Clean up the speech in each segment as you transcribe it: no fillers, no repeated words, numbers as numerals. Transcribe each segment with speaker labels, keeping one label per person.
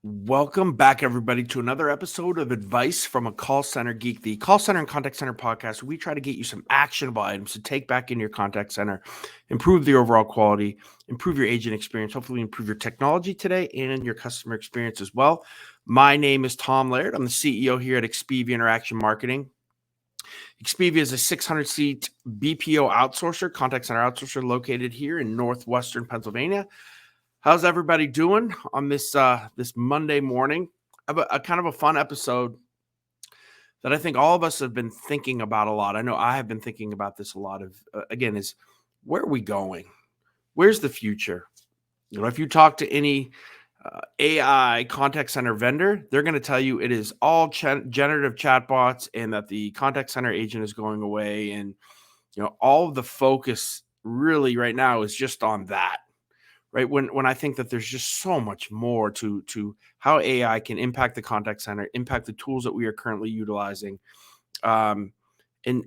Speaker 1: Welcome back, everybody, to another episode of Advice from a Call Center Geek, the call center and contact center podcast. We try to get you some actionable items to take back in your contact center, improve the overall quality, improve your agent experience, hopefully improve your technology today and your customer experience as well. My name is Tom Laird. I'm the CEO here at Expedia Interaction Marketing. Expedia is a 600-seat BPO outsourcer, contact center outsourcer located here in northwestern Pennsylvania. How's everybody doing on this Monday morning? I have a kind of a fun episode that I think all of us have been thinking about a lot. I know I have been thinking about this a lot. Again, is where are we going? Where's the future? If you talk to any AI contact center vendor, they're going to tell you it is all generative chatbots, and that the contact center agent is going away, and all of the focus really right now is just on that. Right. When I think that there's just so much more to how AI can impact the contact center, impact the tools that we are currently utilizing, um, and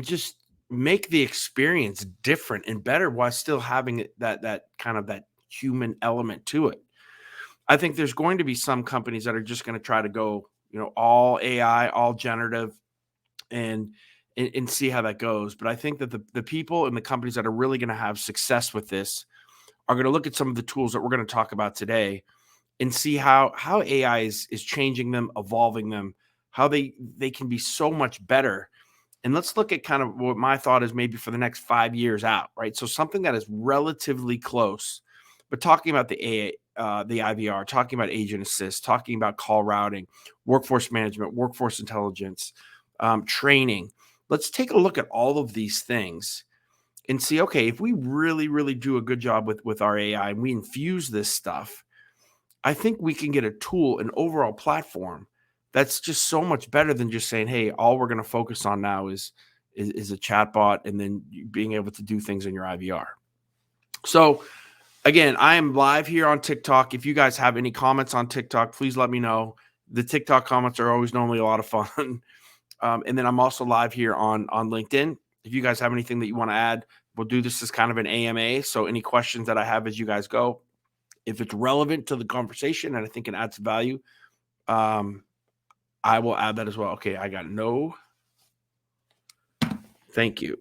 Speaker 1: just make the experience different and better while still having that kind of that human element to it. I think there's going to be some companies that are just going to try to go, all AI, all generative, and and see how that goes. But I think that the people and the companies that are really going to have success with this are going to look at some of the tools that we're going to talk about today and see how AI is changing them, evolving them, how they can be so much better. And let's look at kind of what my thought is maybe for the next 5 years out, right? So something that is relatively close, but talking about the IVR, talking about agent assist, talking about call routing, workforce management, workforce intelligence, training. Let's take a look at all of these things and see, okay, if we really, really do a good job with our AI and we infuse this stuff, I think we can get a tool, an overall platform that's just so much better than just saying, hey, all we're going to focus on now is a chatbot and then being able to do things in your IVR. So again, I am live here on TikTok. If you guys have any comments on TikTok, please let me know. The TikTok comments are always normally a lot of fun. And then I'm also live here on LinkedIn. If you guys have anything that you want to add, we'll do this as kind of an AMA. So any questions that I have as you guys go, if it's relevant to the conversation and I think it adds value, I will add that as well. Okay, I got no. Thank you.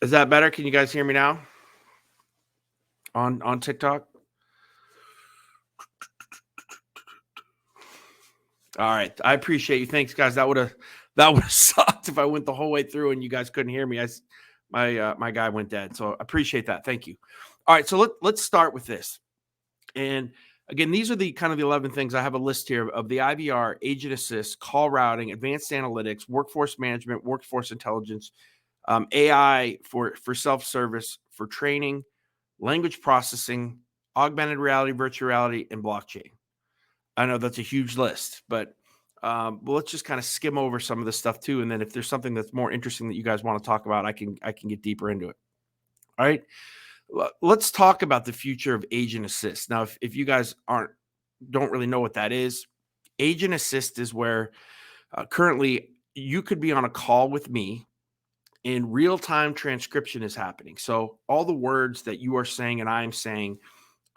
Speaker 1: Is that better? Can you guys hear me now on TikTok? All right, I appreciate you. Thanks, guys. That would have sucked if I went the whole way through and you guys couldn't hear me. My guy went dead, so I appreciate that. Thank you. All right, so let's start with this. And again, these are the kind of the 11 things. I have a list here of the IVR, agent assist, call routing, advanced analytics, workforce management, workforce intelligence, AI for self-service, for training, language processing, augmented reality, virtual reality, and blockchain. I know that's a huge list, but let's just kind of skim over some of this stuff too. And then if there's something that's more interesting that you guys want to talk about, I can get deeper into it. All right. Let's talk about the future of agent assist. Now, if you guys don't really know what that is, agent assist is where currently you could be on a call with me and real-time transcription is happening. So all the words that you are saying and I'm saying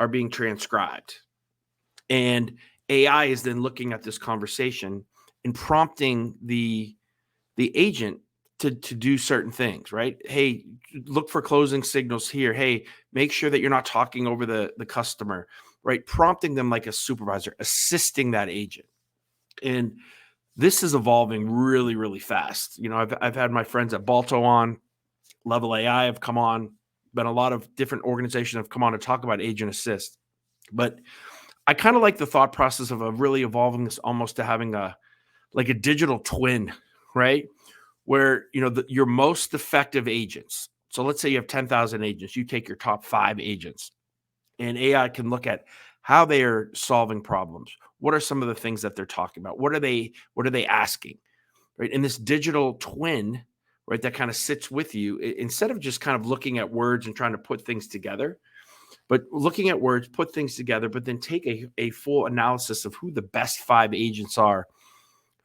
Speaker 1: are being transcribed. And AI is then looking at this conversation and prompting the agent to do certain things, right? Hey, look for closing signals here. Hey, make sure that you're not talking over the customer, right? Prompting them like a supervisor, assisting that agent. And this is evolving really, really fast. I've had my friends at Balto on, Level AI have come on, but a lot of different organizations have come on to talk about agent assist. But I kind of like the thought process of really evolving this almost to having a digital twin, right? Where your most effective agents. So let's say you have 10,000 agents. You take your top 5 agents, and AI can look at how they are solving problems. What are some of the things that they're talking about? What are they asking? Right? And this digital twin, right, that kind of sits with you instead of just kind of looking at words and trying to put things together. But looking at words, put things together, but then take a full analysis of who the best 5 agents are,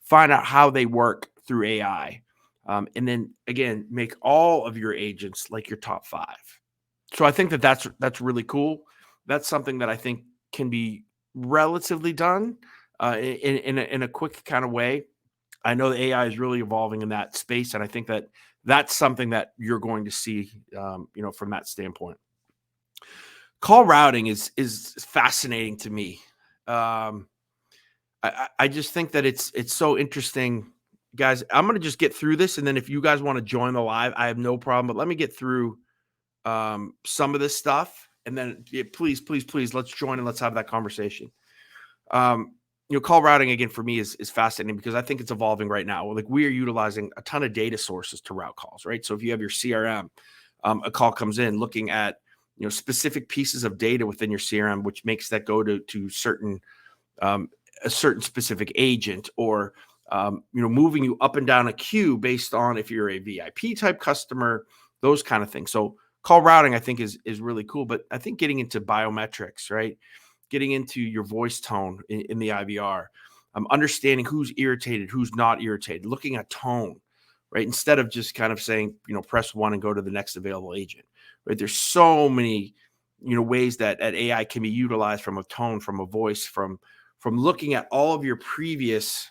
Speaker 1: find out how they work through AI, and then, again, make all of your agents like your top 5. So I think that's really cool. That's something that I think can be relatively done in a quick kind of way. I know the AI is really evolving in that space, and I think that that's something that you're going to see, from that standpoint. Call routing is fascinating to me. Um, I just think that it's so interesting, guys. I'm gonna just get through this, and then if you guys want to join the live, I have no problem. But let me get through some of this stuff, and then please, please, please, let's join and let's have that conversation. Call routing again for me is fascinating because I think it's evolving right now. Like we are utilizing a ton of data sources to route calls, right? So if you have your CRM, a call comes in looking at specific pieces of data within your CRM, which makes that go to certain um, a certain specific agent, or moving you up and down a queue based on if you're a VIP type customer, those kind of things. So call routing, I think, is really cool. But I think getting into biometrics, right? Getting into your voice tone in the IVR, understanding who's irritated, who's not irritated, looking at tone, right? Instead of just kind of saying, press one and go to the next available agent, right? There's so many, ways that AI can be utilized, from a tone, from a voice, from looking at all of your previous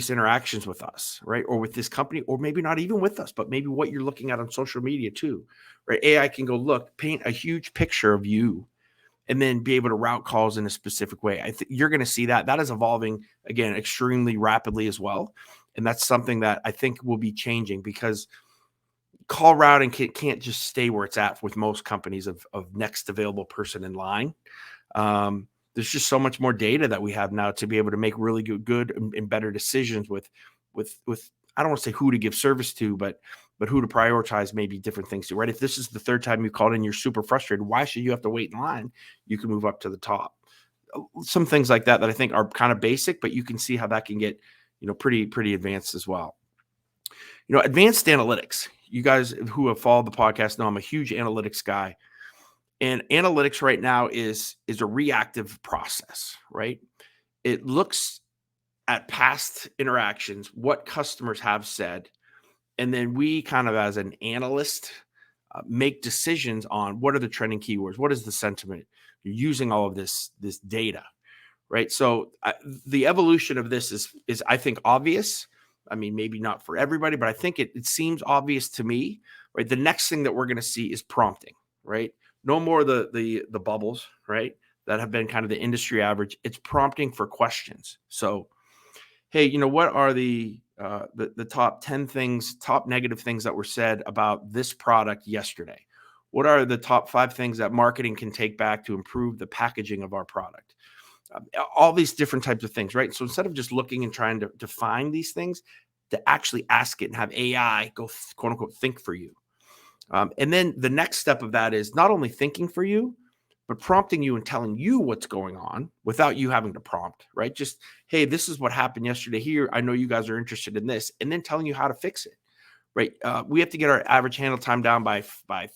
Speaker 1: interactions with us, right? Or with this company, or maybe not even with us, but maybe what you're looking at on social media too, right? AI can go paint a huge picture of you, and then be able to route calls in a specific way. I think you're going to see that is evolving again extremely rapidly as well, and that's something that I think will be changing, because call routing can't just stay where it's at with most companies of next available person in line. There's just so much more data that we have now to be able to make really good and better decisions with I don't want to say who to give service to, but who to prioritize, maybe different things to, right? If this is the third time you called in, you're super frustrated, why should you have to wait in line? You can move up to the top. Some things like that I think are kind of basic, but you can see how that can get, pretty advanced as well. Advanced analytics. You guys who have followed the podcast know I'm a huge analytics guy. And analytics right now is a reactive process, right? It looks at past interactions, what customers have said, and then we kind of, as an analyst, make decisions on what are the trending keywords, what is the sentiment. You're using all of this data, right? So the evolution of this is I think obvious. I mean, maybe not for everybody, but I think it seems obvious to me, right? The next thing that we're going to see is prompting, right? No more the bubbles, right? That have been kind of the industry average. It's prompting for questions. So, hey, what are the top 10 things, top negative things that were said about this product yesterday? What are the top 5 things that marketing can take back to improve the packaging of our product? All these different types of things, right? So instead of just looking and trying to find these things, to actually ask it and have AI go quote unquote think for you. And then the next step of that is not only thinking for you, but prompting you and telling you what's going on without you having to prompt, right? Just, hey, this is what happened yesterday here. I know you guys are interested in this, and then telling you how to fix it, right? We have to get our average handle time down by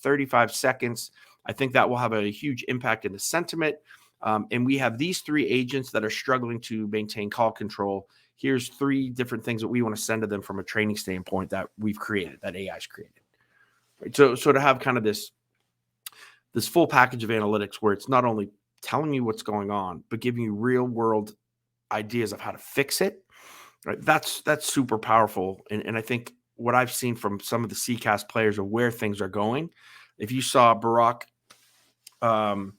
Speaker 1: 35 seconds. I think that will have a huge impact in the sentiment. And we have these 3 agents that are struggling to maintain call control. Here's 3 different things that we want to send to them from a training standpoint that we've created, that AI's created. Right? So to have kind of this full package of analytics where it's not only telling you what's going on, but giving you real world ideas of how to fix it, right? That's super powerful. And I think what I've seen from some of the CCAS players of where things are going, if you saw Barack, the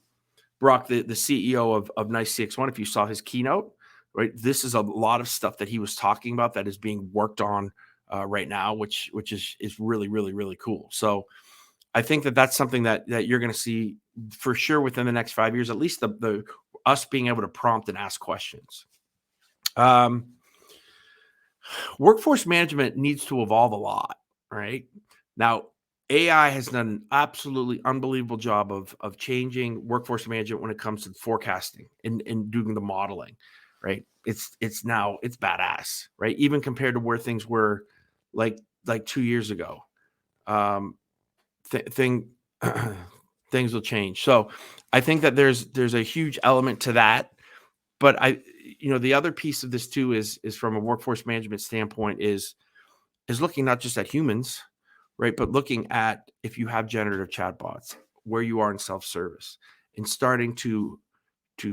Speaker 1: CEO of Nice CX1, if you saw his keynote, right, this is a lot of stuff that he was talking about that is being worked on right now, which is really, really, really cool. So I think that's something that you're going to see for sure within the next 5 years, at least the us being able to prompt and ask questions. Workforce management needs to evolve a lot, right? Now, AI has done an absolutely unbelievable job of changing workforce management when it comes to forecasting and doing the modeling, right? It's badass, right? Even compared to where things were like 2 years ago. Things will change. So I think that there's a huge element to that. But the other piece of this too is from a workforce management standpoint is looking not just at humans, right, but looking at if you have generative chatbots, where you are in self-service and starting to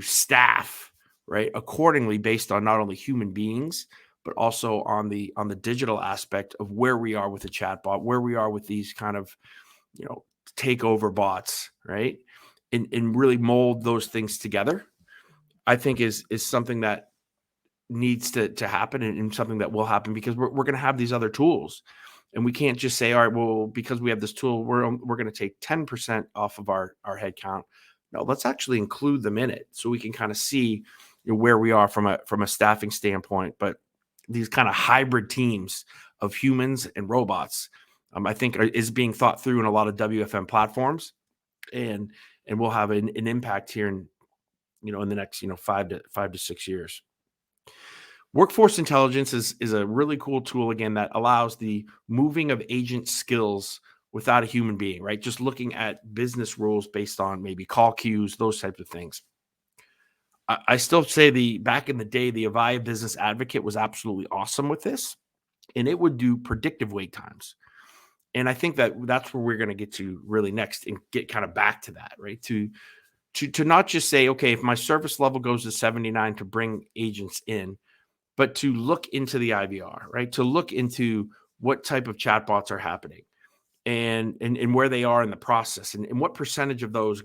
Speaker 1: staff, right, accordingly based on not only human beings but also on the digital aspect of where we are with the chatbot, where we are with these kind of, you know, takeover bots, right? And really mold those things together, I think is something that needs to happen, and something that will happen because we're going to have these other tools, and we can't just say, all right, well, because we have this tool, we're going to take 10% off of our head count. No, let's actually include them in it so we can kind of see, you know, where we are from a staffing standpoint. But these kind of hybrid teams of humans and robots, I think is being thought through in a lot of WFM platforms, and will have an impact here in, you know, in the next, you know, 5 to 6 years. Workforce intelligence is a really cool tool, again, that allows the moving of agent skills without a human being, right? Just looking at business rules based on maybe call queues, those types of things. I still say back in the day, the Avaya Business Advocate was absolutely awesome with this, and it would do predictive wait times. And I think that that's where we're going to get to really next, and get kind of back to that, right? To not just say, okay, if my service level goes to 79, to bring agents in, but to look into the IVR, right? To look into what type of chatbots are happening, and where they are in the process, and what percentage of those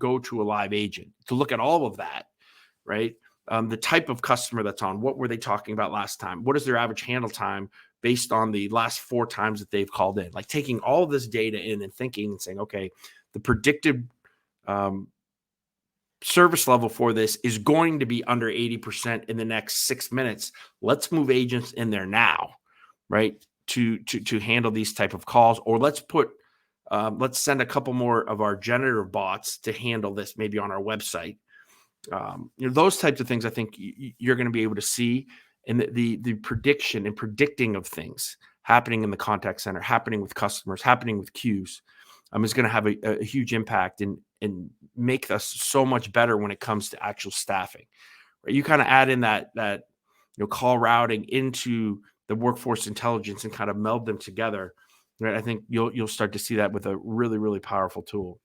Speaker 1: go to a live agent. To look at all of that, right? The type of customer that's on, what were they talking about last time? What is their average handle time based on the last 4 times that they've called in? Like taking all of this data in and thinking and saying, okay, the predicted um, service level for this is going to be under 80% in the next 6 minutes. Let's move agents in there now, right? To handle these type of calls, or let's send a couple more of our generative bots to handle this, maybe on our website. You know, those types of things, I think you're going to be able to see, and the prediction and predicting of things happening in the contact center, happening with customers, happening with queues, is going to have a huge impact, and make us so much better when it comes to actual staffing. Right? You kind of add in that you know, call routing into the workforce intelligence and kind of meld them together. Right? I think you'll start to see that with a really, really powerful tool.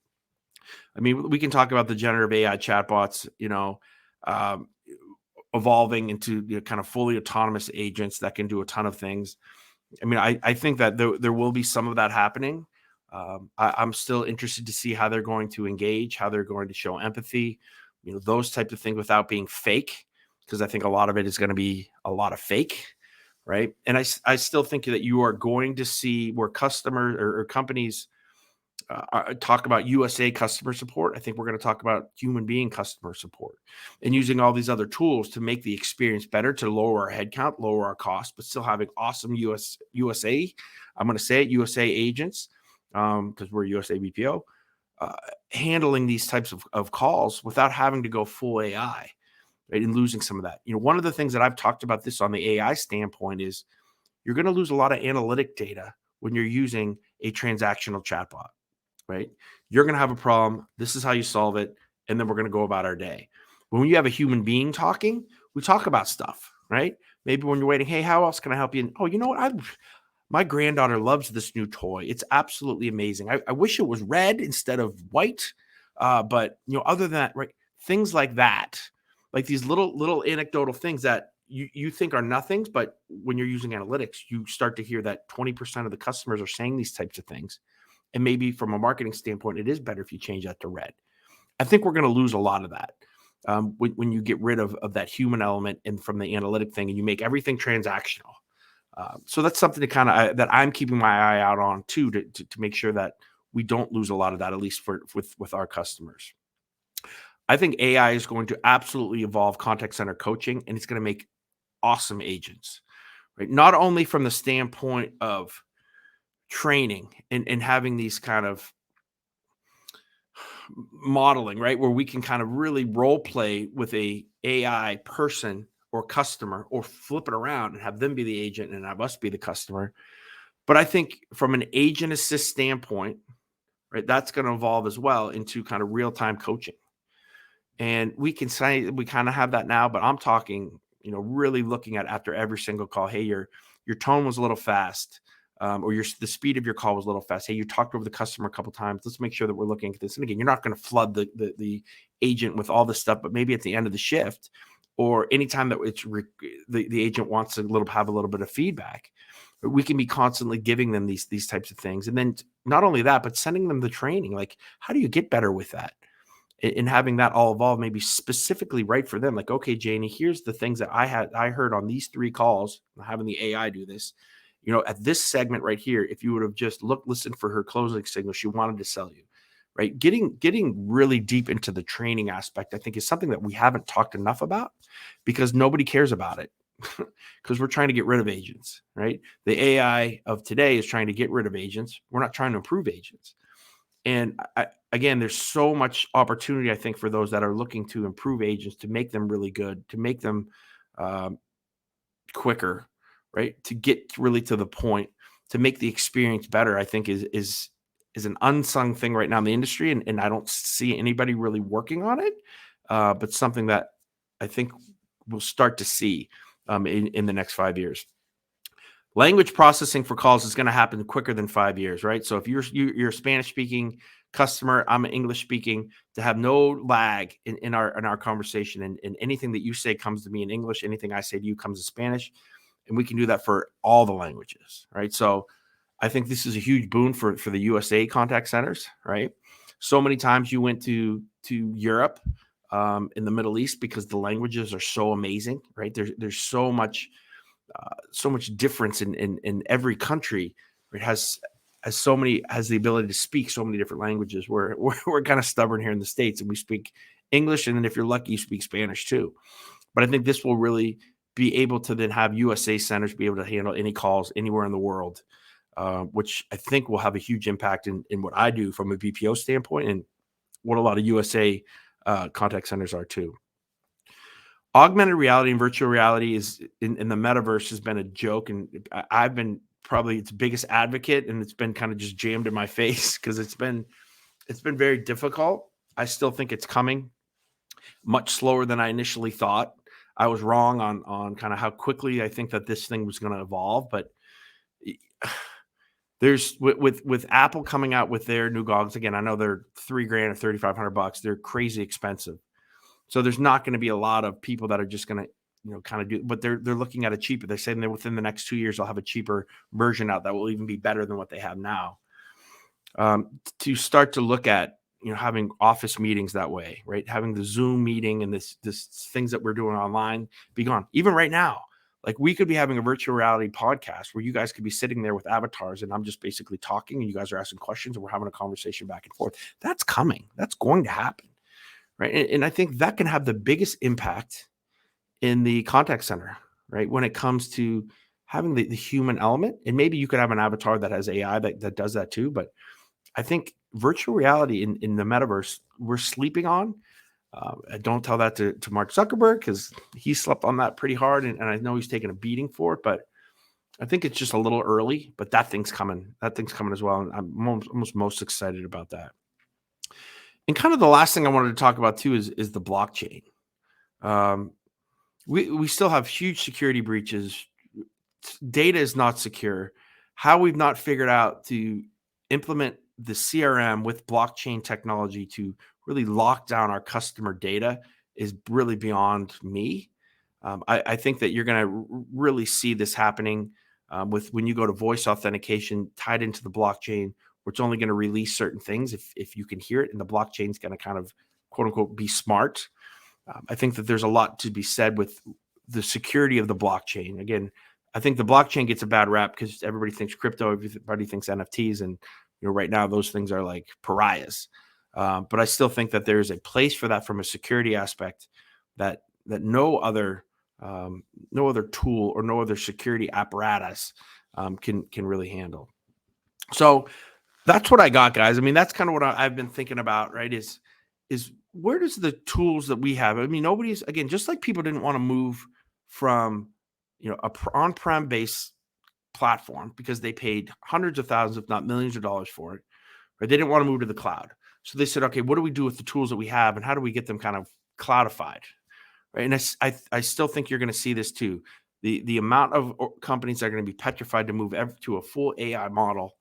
Speaker 1: I mean, we can talk about the generative AI chatbots, you know, um, evolving into, you know, kind of fully autonomous agents that can do a ton of things. I mean, I think that there will be some of that happening. I'm still interested to see how they're going to engage, how they're going to show empathy, you know, those types of things without being fake, because I think a lot of it is going to be a lot of fake, right? And I still think that you are going to see where customers or companies talk about USA customer support. I think we're going to talk about human being customer support, and using all these other tools to make the experience better, to lower our headcount, lower our costs, but still having awesome USA. I'm going to say it, USA agents, because we're USA BPO, uh, handling these types of calls without having to go full AI, right? And losing some of that. You know, one of the things that I've talked about this on the AI standpoint is you're going to lose a lot of analytic data when you're using a transactional chatbot, right? You're going to have a problem. This is how you solve it. And then we're going to go about our day. When you have a human being talking, we talk about stuff, right? Maybe when you're waiting, hey, how else can I help you? And, oh, you know what? My granddaughter loves this new toy. It's absolutely amazing. I wish it was red instead of white. But, you know, other than that, right? Things like that, like these little anecdotal things that you think are nothings, but when you're using analytics, you start to hear that 20% of the customers are saying these types of things. And maybe from a marketing standpoint, it is better if you change that to red. I think we're going to lose a lot of that when you get rid of that human element and from the analytic thing, and you make everything transactional. So that's something to kind of that I'm keeping my eye out on too, to make sure that we don't lose a lot of that, at least with our customers. I think AI is going to absolutely evolve contact center coaching, and it's going to make awesome agents, right? Not only from the standpoint of training and having these kind of modeling, right? Where we can kind of really role play with a AI person or customer, or flip it around and have them be the agent and have us be the customer. But I think from an agent assist standpoint, right, that's going to evolve as well into kind of real-time coaching. And we can say we kind of have that now, but I'm talking, you know, really looking at after every single call, hey, your tone was a little fast. or the speed of your call was a little fast. Hey, you talked over the customer a couple times. Let's make sure that we're looking at this. And again, you're not going to flood the agent with all this stuff, but maybe at the end of the shift or anytime that the agent wants to have a little bit of feedback, we can be constantly giving them these types of things. And then not only that, but sending them the training. Like, how do you get better with that? And having that all evolve maybe specifically right for them. Like, okay, Janie, here's the things that I heard on these 3 calls, having the AI do this. At this segment right here, if you would have just listened for her closing signal, she wanted to sell you, right? Getting really deep into the training aspect, I think, is something that we haven't talked enough about because nobody cares about it because we're trying to get rid of agents, right? The AI of today is trying to get rid of agents. We're not trying to improve agents. And again, there's so much opportunity, I think, for those that are looking to improve agents, to make them really good, to make them um, quicker, right? To get really to the point, to make the experience better, I think is an unsung thing right now in the industry, and I don't see anybody really working on it. But something that I think we'll start to see in the next 5 years. Language processing for calls is going to happen quicker than 5 years, right? So if you're a Spanish speaking customer, I'm an English speaking, to have no lag in our conversation, and anything that you say comes to me in English, anything I say to you comes in Spanish, and we can do that for all the languages, right? So I think this is a huge boon for the USA contact centers, right? So many times you went to Europe, in the Middle East, because the languages are so amazing, right? There's so much difference in every country. It has the ability to speak so many different languages. We're kind of stubborn here in the States, and we speak English, and then if you're lucky, you speak Spanish too. But I think this will really be able to then have USA centers be able to handle any calls anywhere in the world, which I think will have a huge impact in what I do from a BPO standpoint, and what a lot of USA contact centers are too. Augmented reality and virtual reality is in the metaverse has been a joke, and I've been probably its biggest advocate, and it's been kind of just jammed in my face because it's been very difficult. I still think it's coming much slower than I initially thought. I was wrong on kind of how quickly I think that this thing was going to evolve, but there's with Apple coming out with their new goggles again. I know they're $3,000 or $3,500. They're crazy expensive. So there's not going to be a lot of people that are just going to, kind of do, but they're looking at a cheaper. They're saying that within the next 2 years, they'll have a cheaper version out that will even be better than what they have now. To start to look at, having office meetings that way, right? Having the Zoom meeting and this things that we're doing online be gone. Even right now, like we could be having a virtual reality podcast where you guys could be sitting there with avatars, and I'm just basically talking, and you guys are asking questions, and we're having a conversation back and forth. That's coming. That's going to happen. Right. And I think that can have the biggest impact in the contact center, right? When it comes to having the human element. And maybe you could have an avatar that has AI that does that too. But I think virtual reality in the metaverse, we're sleeping on. Don't tell that to Mark Zuckerberg, because he slept on that pretty hard. And I know he's taking a beating for it. But I think it's just a little early. But that thing's coming. That thing's coming as well. And I'm almost most excited about that. And kind of the last thing I wanted to talk about too is the blockchain. Um, we still have huge security breaches. Data is not secure. How we've not figured out to implement the CRM with blockchain technology to really lock down our customer data is really beyond me. I think that you're going to really see this happening with when you go to voice authentication tied into the blockchain, where it's only going to release certain things if you can hear it, and the blockchain is going to kind of quote unquote be smart. I think that there's a lot to be said with the security of the blockchain. Again, I think the blockchain gets a bad rap because everybody thinks crypto, everybody thinks NFTs, and right now those things are like pariahs. But I still think that there is a place for that from a security aspect that no other tool or no other security apparatus can really handle. So that's what I got, guys. I mean, that's kind of what I've been thinking about, right? Is where does the tools that we have? I mean, nobody's, again, just like people didn't want to move from, a on-prem based platform because they paid hundreds of thousands, if not millions of dollars for it, right? They didn't want to move to the cloud. So they said, okay, what do we do with the tools that we have, and how do we get them kind of cloudified, right? And I still think you're going to see this too. the amount of companies that are going to be petrified to move to a full AI model,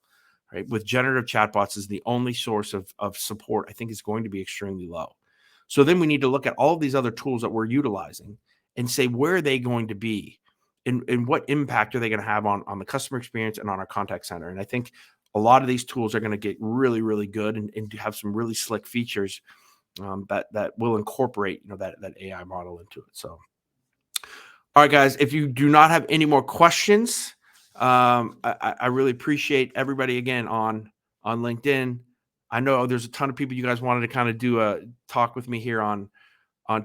Speaker 1: right, with generative chatbots is the only source of support, I think is going to be extremely low. So then we need to look at all of these other tools that we're utilizing and say, where are they going to be? And what impact are they going to have on the customer experience and on our contact center? And I think a lot of these tools are going to get really, really good and have some really slick features that will incorporate that AI model into it. So, all right, guys, if you do not have any more questions, I really appreciate everybody again on LinkedIn. I know there's a ton of people you guys wanted to kind of do a talk with me here on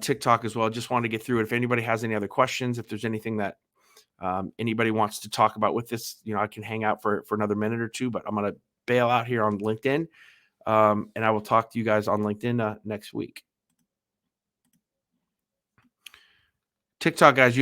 Speaker 1: TikTok as well. Just wanted to get through it. If anybody has any other questions, if there's anything that anybody wants to talk about with this, I can hang out for another minute or two, but I'm going to bail out here on LinkedIn. And I will talk to you guys on LinkedIn next week. TikTok, guys.